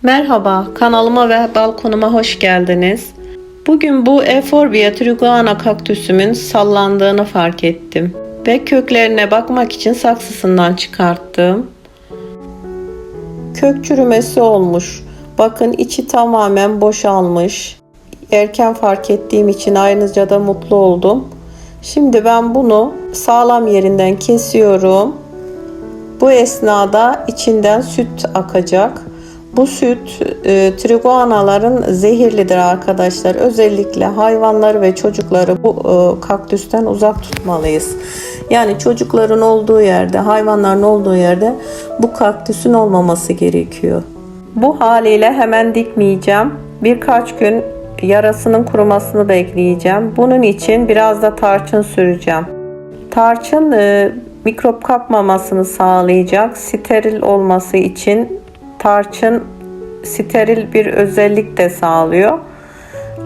Merhaba, kanalıma ve balkonuma hoş geldiniz. Bugün bu Euphorbia trigona kaktüsümün sallandığını fark ettim ve köklerine bakmak için saksısından çıkarttım. Kök çürümesi olmuş. Bakın içi tamamen boşalmış. Erken fark ettiğim için ayrıca da mutlu oldum. Şimdi ben bunu sağlam yerinden kesiyorum. Bu esnada içinden süt akacak. Bu süt triguanaların zehirlidir arkadaşlar. Özellikle hayvanları ve çocukları bu kaktüsten uzak tutmalıyız. Yani çocukların olduğu yerde, hayvanların olduğu yerde bu kaktüsün olmaması gerekiyor. Bu haliyle hemen dikmeyeceğim. Birkaç gün yarasının kurumasını bekleyeceğim. Bunun için biraz da tarçın süreceğim. Tarçın mikrop kapmamasını sağlayacak. Steril olması için tarçın steril bir özellik de sağlıyor.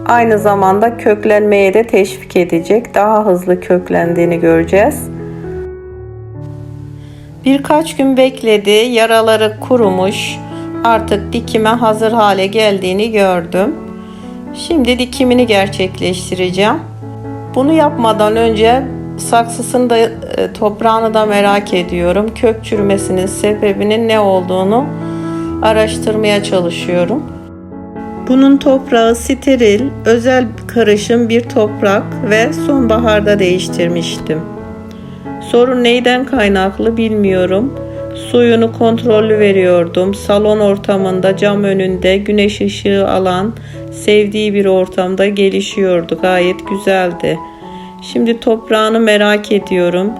Aynı zamanda köklenmeye de teşvik edecek. Daha hızlı köklendiğini göreceğiz. Birkaç gün bekledi. Yaraları kurumuş. Artık dikime hazır hale geldiğini gördüm. Şimdi dikimini gerçekleştireceğim. Bunu yapmadan önce saksısını da toprağını da merak ediyorum. Kök çürümesinin sebebinin ne olduğunu araştırmaya çalışıyorum. Bunun toprağı steril, özel karışım bir toprak ve sonbaharda değiştirmiştim. Sorun neyden kaynaklı bilmiyorum. Suyunu kontrollü veriyordum. Salon ortamında, cam önünde, güneş ışığı alan, sevdiği bir ortamda gelişiyordu. Gayet güzeldi. Şimdi toprağını merak ediyorum.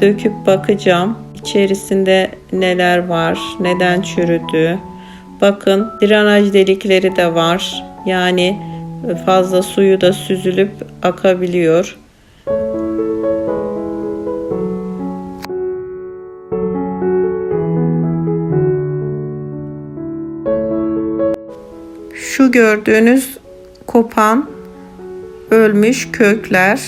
Döküp bakacağım. İçerisinde neler var, neden çürüdü. Bakın drenaj delikleri de var. Yani fazla suyu da süzülüp akabiliyor. Şu gördüğünüz kopan ölmüş kökler,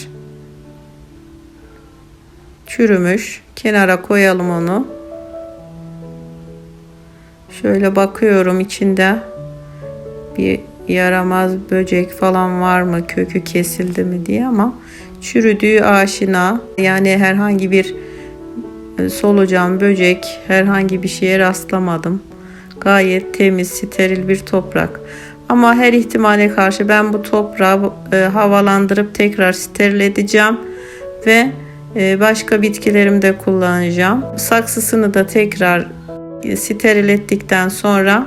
çürümüş. Kenara koyalım onu. Şöyle bakıyorum içinde bir yaramaz böcek falan var mı, kökü kesildi mi diye, ama çürüdüğü aşina. Yani herhangi bir solucan, böcek, herhangi bir şeye rastlamadım. Gayet temiz, steril bir toprak. Ama her ihtimale karşı ben bu toprağı havalandırıp tekrar steril edeceğim ve başka bitkilerimde kullanacağım. Saksısını da tekrar steril ettikten sonra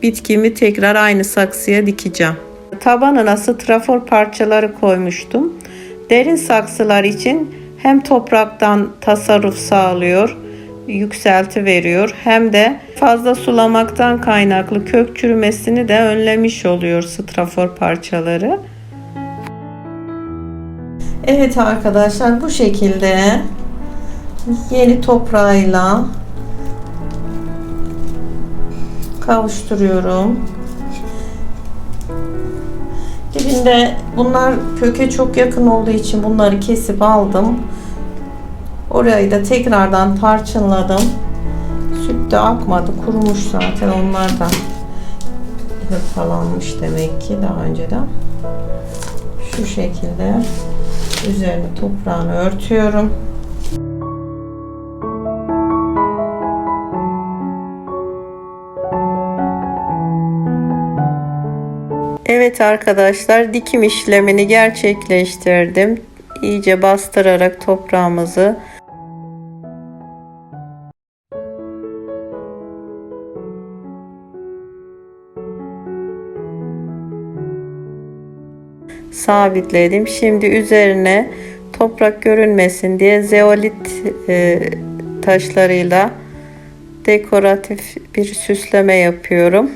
bitkimi tekrar aynı saksıya dikeceğim. Tabanına strafor parçaları koymuştum. Derin saksılar için hem topraktan tasarruf sağlıyor, yükselti veriyor, hem de fazla sulamaktan kaynaklı kök çürümesini de önlemiş oluyor strafor parçaları. Evet arkadaşlar, bu şekilde yeni toprağıyla kavuşturuyorum. Dibinde bunlar köke çok yakın olduğu için bunları kesip aldım. Orayı da tekrardan tarçınladım. Süt de akmadı, kurumuş zaten, onlar da hırpalanmış demek ki daha önceden. Şu şekilde üzerine toprağını örtüyorum. Evet arkadaşlar, dikim işlemini gerçekleştirdim. İyice bastırarak toprağımızı sabitledim. Şimdi üzerine toprak görünmesin diye zeolit taşlarıyla dekoratif bir süsleme yapıyorum.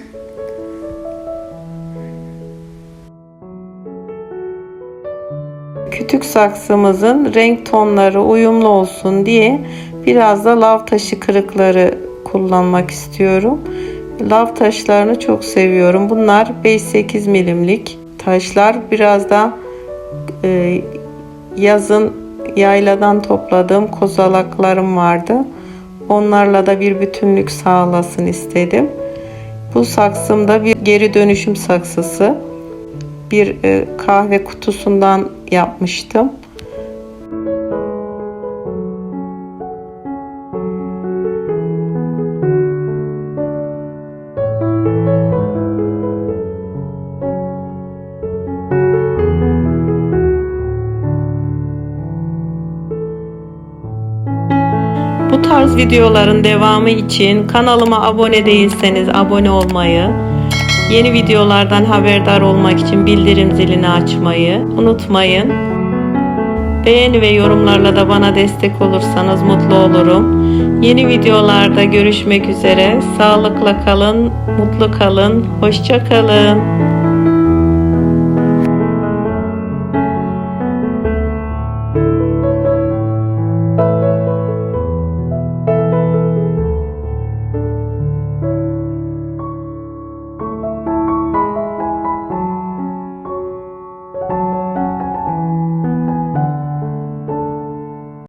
Kütük saksımızın renk tonları uyumlu olsun diye biraz da lav taşı kırıkları kullanmak istiyorum. Lav taşlarını çok seviyorum. Bunlar 5-8 milimlik taşlar. Biraz da yazın yayladan topladığım kozalaklarım vardı. Onlarla da bir bütünlük sağlasın istedim. Bu saksımda bir geri dönüşüm saksısı. Bir kahve kutusundan yapmıştım. Bu tarz videoların devamı için kanalıma abone değilseniz abone olmayı, yeni videolardan haberdar olmak için bildirim zilini açmayı unutmayın. Beğeni ve yorumlarla da bana destek olursanız mutlu olurum. Yeni videolarda görüşmek üzere. Sağlıkla kalın, mutlu kalın, hoşça kalın.